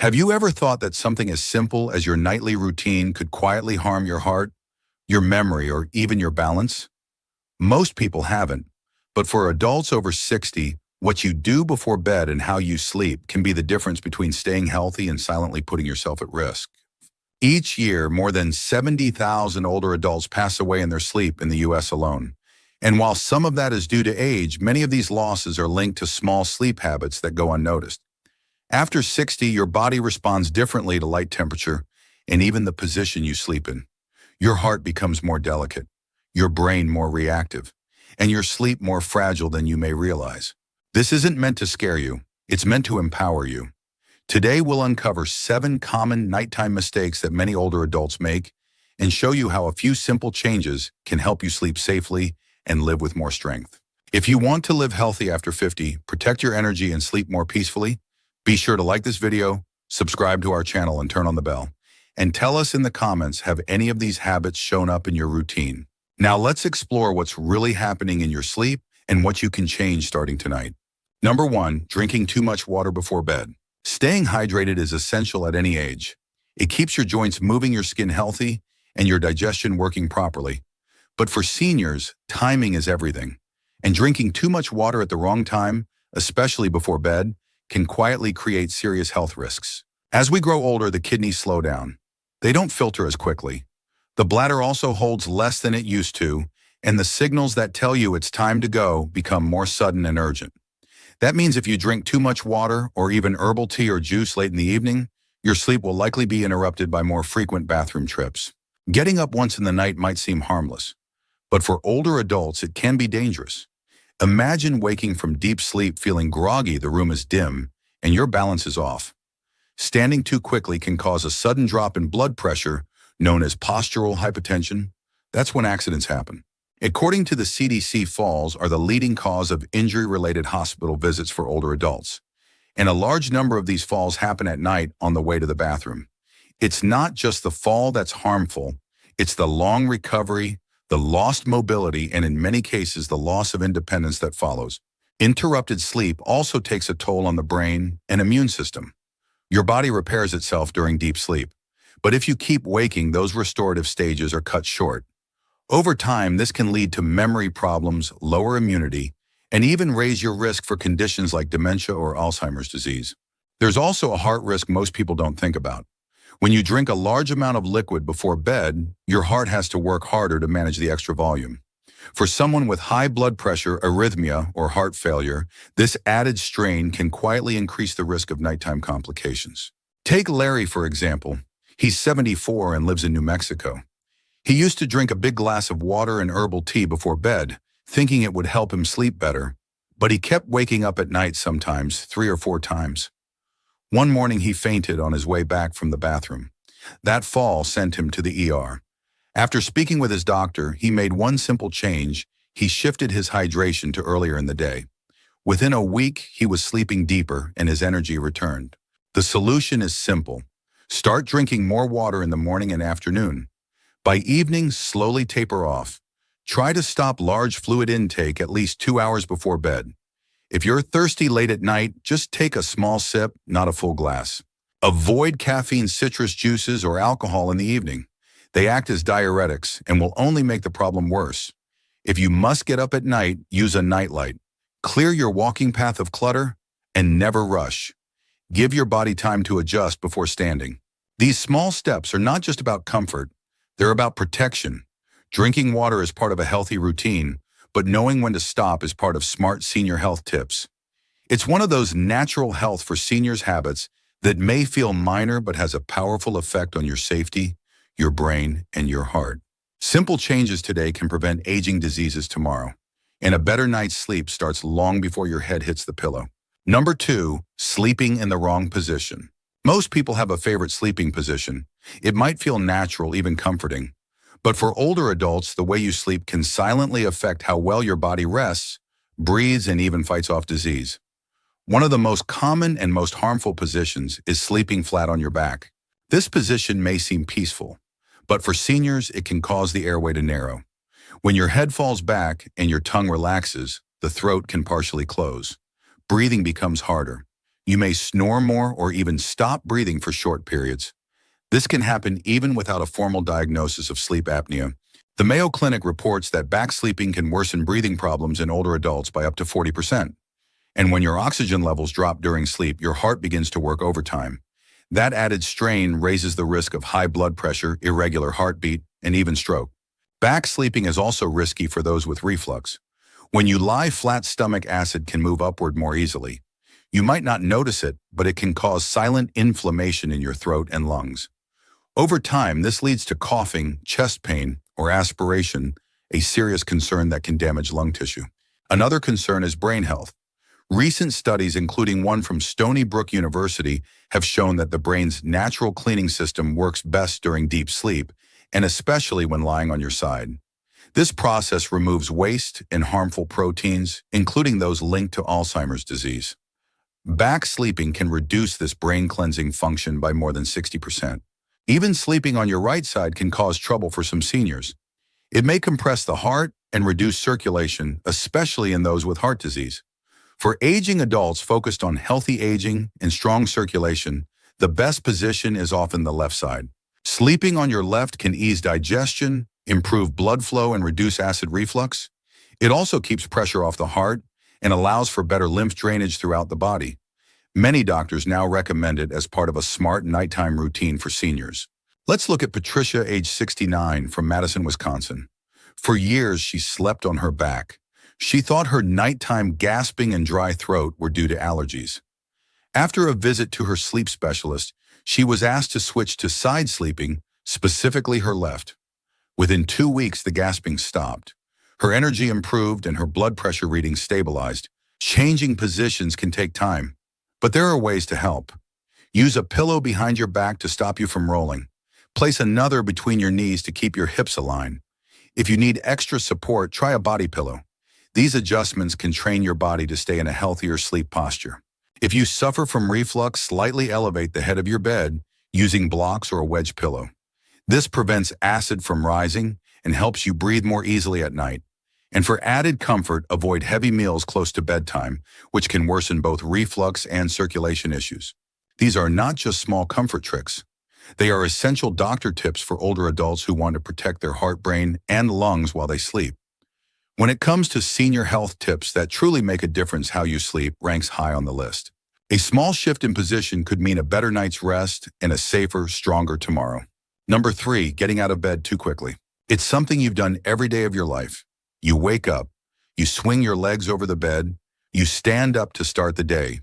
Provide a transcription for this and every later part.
Have you ever thought that something as simple as your nightly routine could quietly harm your heart, your memory, or even your balance? Most people haven't, but for adults over 60, what you do before bed and how you sleep can be the difference between staying healthy and silently putting yourself at risk. Each year, more than 70,000 older adults pass away in their sleep in the US alone. And while some of that is due to age, many of these losses are linked to small sleep habits that go unnoticed. After 60, your body responds differently to light temperature and even the position you sleep in. Your heart becomes more delicate, your brain more reactive, and your sleep more fragile than you may realize. This isn't meant to scare you, it's meant to empower you. Today, we'll uncover 7 common nighttime mistakes that many older adults make and show you how a few simple changes can help you sleep safely and live with more strength. If you want to live healthy after 50, protect your energy and sleep more peacefully, be sure to like this video, subscribe to our channel, and turn on the bell. And tell us in the comments, have any of these habits shown up in your routine? Now let's explore what's really happening in your sleep and what you can change starting tonight. Number 1, drinking too much water before bed. Staying hydrated is essential at any age. It keeps your joints moving, your skin healthy, and your digestion working properly. But for seniors, timing is everything. And drinking too much water at the wrong time, especially before bed, can quietly create serious health risks. As we grow older, the kidneys slow down. They don't filter as quickly. The bladder also holds less than it used to, and the signals that tell you it's time to go become more sudden and urgent. That means if you drink too much water or even herbal tea or juice late in the evening, your sleep will likely be interrupted by more frequent bathroom trips. Getting up once in the night might seem harmless, but for older adults, it can be dangerous. Imagine waking from deep sleep feeling groggy, the room is dim, and your balance is off. Standing too quickly can cause a sudden drop in blood pressure, known as postural hypotension. That's when accidents happen. According to the CDC, falls are the leading cause of injury-related hospital visits for older adults. And a large number of these falls happen at night on the way to the bathroom. It's not just the fall that's harmful, it's the long recovery, the lost mobility, and in many cases, the loss of independence that follows. Interrupted sleep also takes a toll on the brain and immune system. Your body repairs itself during deep sleep, but if you keep waking, those restorative stages are cut short. Over time, this can lead to memory problems, lower immunity, and even raise your risk for conditions like dementia or Alzheimer's disease. There's also a heart risk most people don't think about. When you drink a large amount of liquid before bed, your heart has to work harder to manage the extra volume. For someone with high blood pressure, arrhythmia, or heart failure, this added strain can quietly increase the risk of nighttime complications. Take Larry, for example. He's 74 and lives in New Mexico. He used to drink a big glass of water and herbal tea before bed, thinking it would help him sleep better, but he kept waking up at night sometimes 3 or 4 times. One morning he fainted on his way back from the bathroom. That fall sent him to the ER. After speaking with his doctor, he made one simple change. He shifted his hydration to earlier in the day. Within a week, he was sleeping deeper and his energy returned. The solution is simple. Start drinking more water in the morning and afternoon. By evening, slowly taper off. Try to stop large fluid intake at least 2 hours before bed. If you're thirsty late at night, just take a small sip, not a full glass. Avoid caffeine, citrus juices, or alcohol in the evening. They act as diuretics and will only make the problem worse. If you must get up at night, use a nightlight. Clear your walking path of clutter and never rush. Give your body time to adjust before standing. These small steps are not just about comfort, they're about protection. Drinking water is part of a healthy routine, but knowing when to stop is part of smart senior health tips. It's one of those natural health for seniors habits that may feel minor but has a powerful effect on your safety, your brain, and your heart. Simple changes today can prevent aging diseases tomorrow, and a better night's sleep starts long before your head hits the pillow. Number 2, sleeping in the wrong position. Most people have a favorite sleeping position. It might feel natural, even comforting. But for older adults, the way you sleep can silently affect how well your body rests, breathes, and even fights off disease. One of the most common and most harmful positions is sleeping flat on your back. This position may seem peaceful, but for seniors, it can cause the airway to narrow. When your head falls back and your tongue relaxes, the throat can partially close. Breathing becomes harder. You may snore more or even stop breathing for short periods. This can happen even without a formal diagnosis of sleep apnea. The Mayo Clinic reports that back sleeping can worsen breathing problems in older adults by up to 40%. And when your oxygen levels drop during sleep, your heart begins to work overtime. That added strain raises the risk of high blood pressure, irregular heartbeat, and even stroke. Back sleeping is also risky for those with reflux. When you lie flat, stomach acid can move upward more easily. You might not notice it, but it can cause silent inflammation in your throat and lungs. Over time, this leads to coughing, chest pain, or aspiration, a serious concern that can damage lung tissue. Another concern is brain health. Recent studies, including one from Stony Brook University, have shown that the brain's natural cleaning system works best during deep sleep, and especially when lying on your side. This process removes waste and harmful proteins, including those linked to Alzheimer's disease. Back sleeping can reduce this brain-cleansing function by more than 60%. Even sleeping on your right side can cause trouble for some seniors. It may compress the heart and reduce circulation, especially in those with heart disease. For aging adults focused on healthy aging and strong circulation, the best position is often the left side. Sleeping on your left can ease digestion, improve blood flow, and reduce acid reflux. It also keeps pressure off the heart and allows for better lymph drainage throughout the body. Many doctors now recommend it as part of a smart nighttime routine for seniors. Let's look at Patricia, age 69, from Madison, Wisconsin. For years, she slept on her back. She thought her nighttime gasping and dry throat were due to allergies. After a visit to her sleep specialist, she was asked to switch to side sleeping, specifically her left. Within 2 weeks, the gasping stopped. Her energy improved and her blood pressure readings stabilized. Changing positions can take time, but there are ways to help. Use a pillow behind your back to stop you from rolling. Place another between your knees to keep your hips aligned. If you need extra support, try a body pillow. These adjustments can train your body to stay in a healthier sleep posture. If you suffer from reflux, slightly elevate the head of your bed using blocks or a wedge pillow. This prevents acid from rising and helps you breathe more easily at night. And for added comfort, avoid heavy meals close to bedtime, which can worsen both reflux and circulation issues. These are not just small comfort tricks. They are essential doctor tips for older adults who want to protect their heart, brain, and lungs while they sleep. When it comes to senior health tips that truly make a difference, how you sleep ranks high on the list. A small shift in position could mean a better night's rest and a safer, stronger tomorrow. Number 3, getting out of bed too quickly. It's something you've done every day of your life. You wake up, you swing your legs over the bed, you stand up to start the day.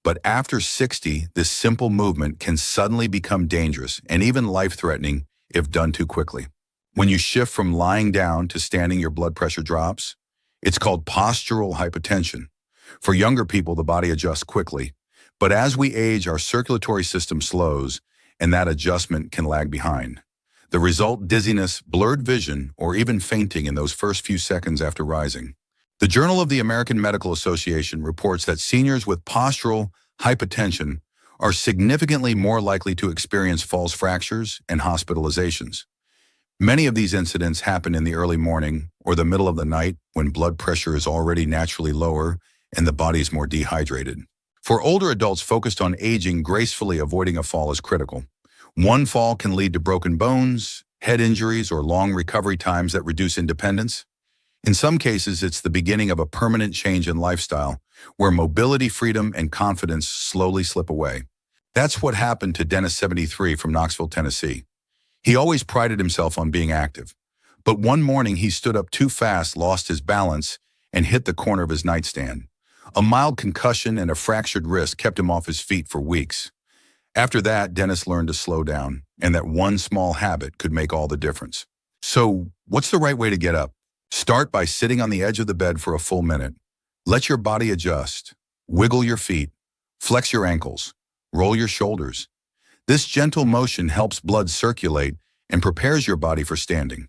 But after 60, this simple movement can suddenly become dangerous and even life-threatening if done too quickly. When you shift from lying down to standing, your blood pressure drops. It's called postural hypotension. For younger people, the body adjusts quickly. But as we age, our circulatory system slows, and that adjustment can lag behind. The result, dizziness, blurred vision, or even fainting in those first few seconds after rising. The Journal of the American Medical Association reports that seniors with postural hypotension are significantly more likely to experience falls fractures and hospitalizations. Many of these incidents happen in the early morning or the middle of the night when blood pressure is already naturally lower and the body is more dehydrated. For older adults focused on aging, gracefully avoiding a fall is critical. One fall can lead to broken bones, head injuries, or long recovery times that reduce independence. In some cases, it's the beginning of a permanent change in lifestyle, where mobility, freedom, and confidence slowly slip away. That's what happened to Dennis, 73, from Knoxville, Tennessee. He always prided himself on being active. But one morning, he stood up too fast, lost his balance, and hit the corner of his nightstand. A mild concussion and a fractured wrist kept him off his feet for weeks. After that, Dennis learned to slow down, and that one small habit could make all the difference. So, what's the right way to get up? Start by sitting on the edge of the bed for a full minute. Let your body adjust. Wiggle your feet. Flex your ankles. Roll your shoulders. This gentle motion helps blood circulate and prepares your body for standing.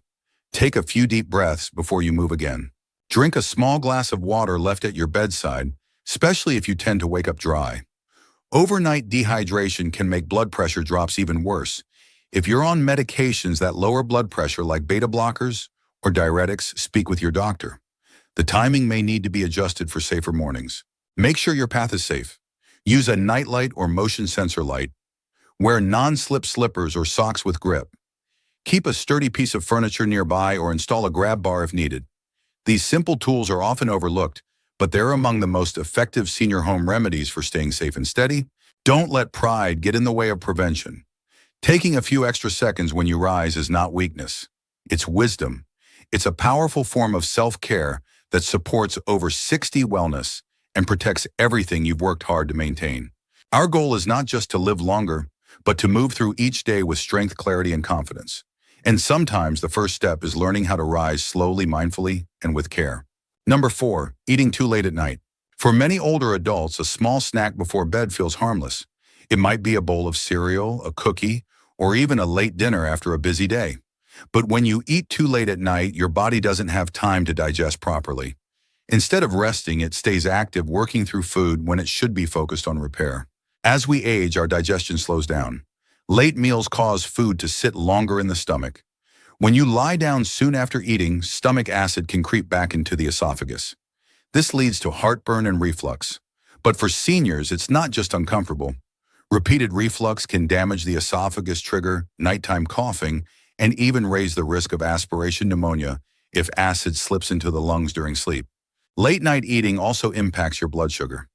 Take a few deep breaths before you move again. Drink a small glass of water left at your bedside, especially if you tend to wake up dry. Overnight dehydration can make blood pressure drops even worse. If you're on medications that lower blood pressure like beta blockers or diuretics, speak with your doctor. The timing may need to be adjusted for safer mornings. Make sure your path is safe. Use a nightlight or motion sensor light. Wear non-slip slippers or socks with grip. Keep a sturdy piece of furniture nearby or install a grab bar if needed. These simple tools are often overlooked, but they're among the most effective senior home remedies for staying safe and steady. Don't let pride get in the way of prevention. Taking a few extra seconds when you rise is not weakness. It's wisdom. It's a powerful form of self-care that supports over 60 wellness and protects everything you've worked hard to maintain. Our goal is not just to live longer, but to move through each day with strength, clarity, and confidence. And sometimes the first step is learning how to rise slowly, mindfully, and with care. Number 4, eating too late at night. For many older adults, a small snack before bed feels harmless. It might be a bowl of cereal, a cookie, or even a late dinner after a busy day. But when you eat too late at night, your body doesn't have time to digest properly. Instead of resting, it stays active, working through food when it should be focused on repair. As we age, our digestion slows down. Late meals cause food to sit longer in the stomach. When you lie down soon after eating, stomach acid can creep back into the esophagus. This leads to heartburn and reflux. But for seniors, it's not just uncomfortable. Repeated reflux can damage the esophagus, trigger nighttime coughing, and even raise the risk of aspiration pneumonia if acid slips into the lungs during sleep. Late-night eating also impacts your blood sugar.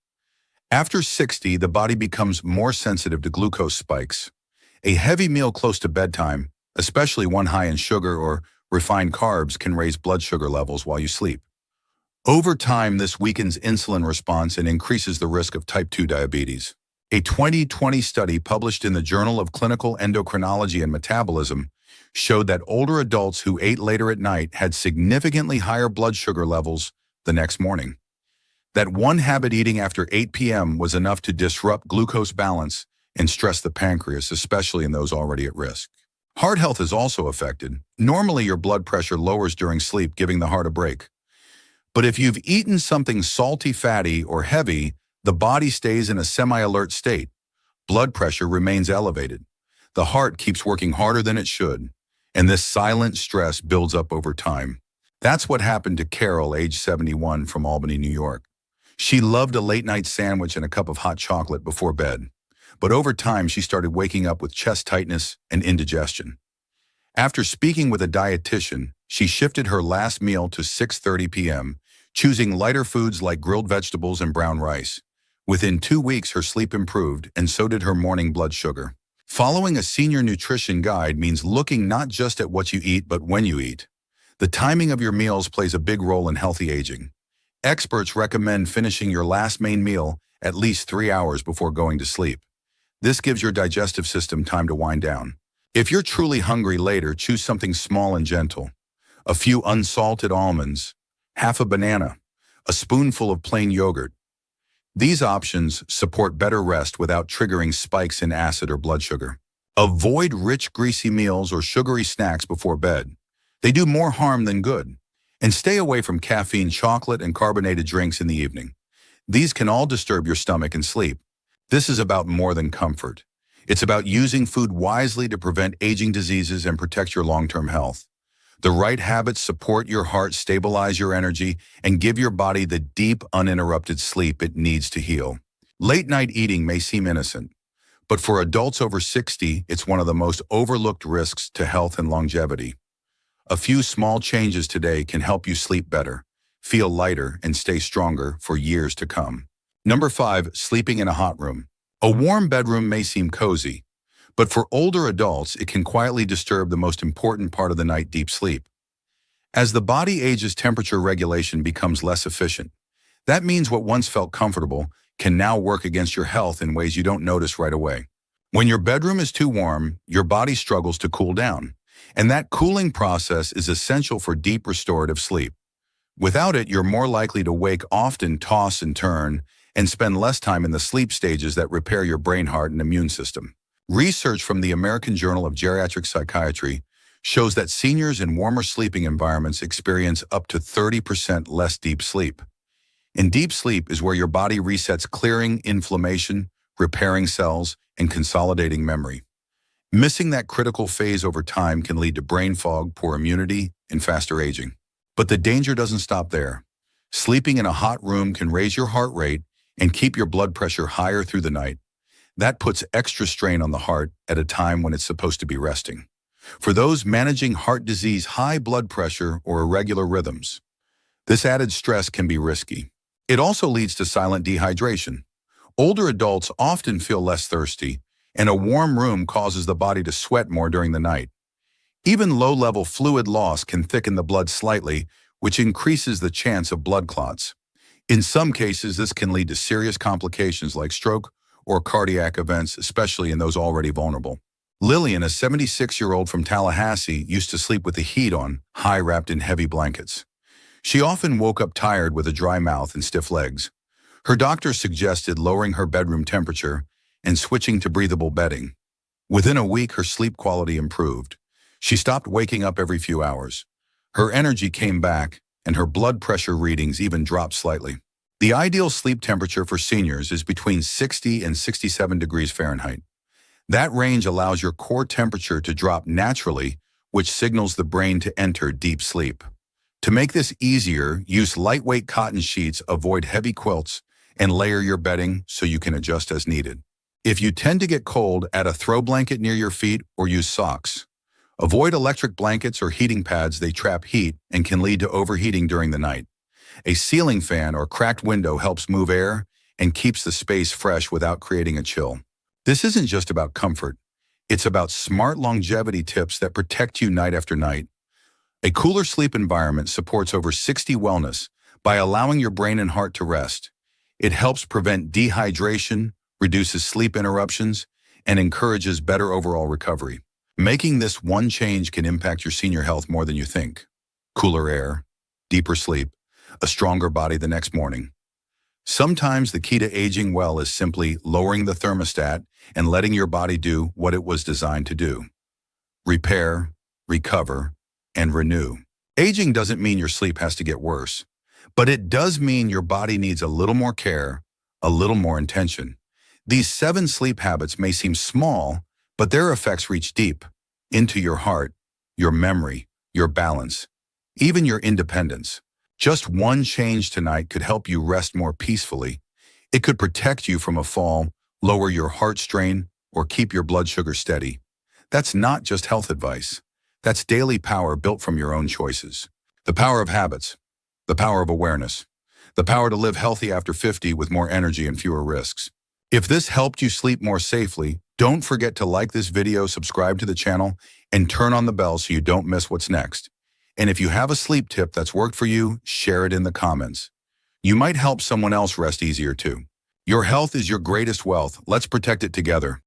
After 60, the body becomes more sensitive to glucose spikes. A heavy meal close to bedtime, especially one high in sugar or refined carbs, can raise blood sugar levels while you sleep. Over time, this weakens insulin response and increases the risk of type 2 diabetes. A 2020 study published in the Journal of Clinical Endocrinology and Metabolism showed that older adults who ate later at night had significantly higher blood sugar levels the next morning. That one habit, eating after 8 p.m., was enough to disrupt glucose balance and stress the pancreas, especially in those already at risk. Heart health is also affected. Normally, your blood pressure lowers during sleep, giving the heart a break. But if you've eaten something salty, fatty, or heavy, the body stays in a semi-alert state. Blood pressure remains elevated. The heart keeps working harder than it should, and this silent stress builds up over time. That's what happened to Carol, age 71, from Albany, New York. She loved a late-night sandwich and a cup of hot chocolate before bed. But over time, she started waking up with chest tightness and indigestion. After speaking with a dietitian, she shifted her last meal to 6:30 p.m., choosing lighter foods like grilled vegetables and brown rice. Within 2 weeks, her sleep improved, and so did her morning blood sugar. Following a senior nutrition guide means looking not just at what you eat, but when you eat. The timing of your meals plays a big role in healthy aging. Experts recommend finishing your last main meal at least 3 hours before going to sleep. This gives your digestive system time to wind down. If you're truly hungry later, choose something small and gentle. A few unsalted almonds, half a banana, a spoonful of plain yogurt. These options support better rest without triggering spikes in acid or blood sugar. Avoid rich, greasy meals or sugary snacks before bed. They do more harm than good. And stay away from caffeine, chocolate, and carbonated drinks in the evening. These can all disturb your stomach and sleep. This is about more than comfort. It's about using food wisely to prevent aging diseases and protect your long-term health. The right habits support your heart, stabilize your energy, and give your body the deep, uninterrupted sleep it needs to heal. Late-night eating may seem innocent, but for adults over 60, it's one of the most overlooked risks to health and longevity. A few small changes today can help you sleep better, feel lighter, and stay stronger for years to come. Number 5, sleeping in a hot room. A warm bedroom may seem cozy, but for older adults, it can quietly disturb the most important part of the night, deep sleep. As the body ages, temperature regulation becomes less efficient. That means what once felt comfortable can now work against your health in ways you don't notice right away. When your bedroom is too warm, your body struggles to cool down, and that cooling process is essential for deep restorative sleep. Without it, you're more likely to wake, often toss and turn, and spend less time in the sleep stages that repair your brain, heart, and immune system. Research from the American Journal of Geriatric Psychiatry shows that seniors in warmer sleeping environments experience up to 30% less deep sleep. And deep sleep is where your body resets, clearing inflammation, repairing cells, and consolidating memory. Missing that critical phase over time can lead to brain fog, poor immunity, and faster aging. But the danger doesn't stop there. Sleeping in a hot room can raise your heart rate, and keep your blood pressure higher through the night. That puts extra strain on the heart at a time when it's supposed to be resting. For those managing heart disease, high blood pressure, or irregular rhythms, this added stress can be risky. It also leads to silent dehydration. Older adults often feel less thirsty, and a warm room causes the body to sweat more during the night. Even low-level fluid loss can thicken the blood slightly, which increases the chance of blood clots. In some cases, this can lead to serious complications like stroke or cardiac events, especially in those already vulnerable. Lillian, a 76-year-old from Tallahassee, used to sleep with the heat on, high wrapped in heavy blankets. She often woke up tired with a dry mouth and stiff legs. Her doctor suggested lowering her bedroom temperature and switching to breathable bedding. Within a week, her sleep quality improved. She stopped waking up every few hours. Her energy came back, and her blood pressure readings even dropped slightly. The ideal sleep temperature for seniors is between 60 and 67 degrees Fahrenheit. That range allows your core temperature to drop naturally, which signals the brain to enter deep sleep. To make this easier, use lightweight cotton sheets, avoid heavy quilts, and layer your bedding so you can adjust as needed. If you tend to get cold, add a throw blanket near your feet or use socks. Avoid electric blankets or heating pads. They trap heat and can lead to overheating during the night. A ceiling fan or cracked window helps move air and keeps the space fresh without creating a chill. This isn't just about comfort. It's about smart longevity tips that protect you night after night. A cooler sleep environment supports over 60 wellness by allowing your brain and heart to rest. It helps prevent dehydration, reduces sleep interruptions, and encourages better overall recovery. Making this one change can impact your senior health more than you think. Cooler air, deeper sleep, a stronger body the next morning. Sometimes the key to aging well is simply lowering the thermostat and letting your body do what it was designed to do. Repair, recover, and renew. Aging doesn't mean your sleep has to get worse, but it does mean your body needs a little more care, a little more intention. These 7 sleep habits may seem small, but their effects reach deep into your heart, your memory, your balance, even your independence. Just one change tonight could help you rest more peacefully. It could protect you from a fall, lower your heart strain, or keep your blood sugar steady. That's not just health advice. That's daily power built from your own choices. The power of habits, the power of awareness, the power to live healthy after 50 with more energy and fewer risks. If this helped you sleep more safely, don't forget to like this video, subscribe to the channel, and turn on the bell so you don't miss what's next. And if you have a sleep tip that's worked for you, share it in the comments. You might help someone else rest easier too. Your health is your greatest wealth. Let's protect it together.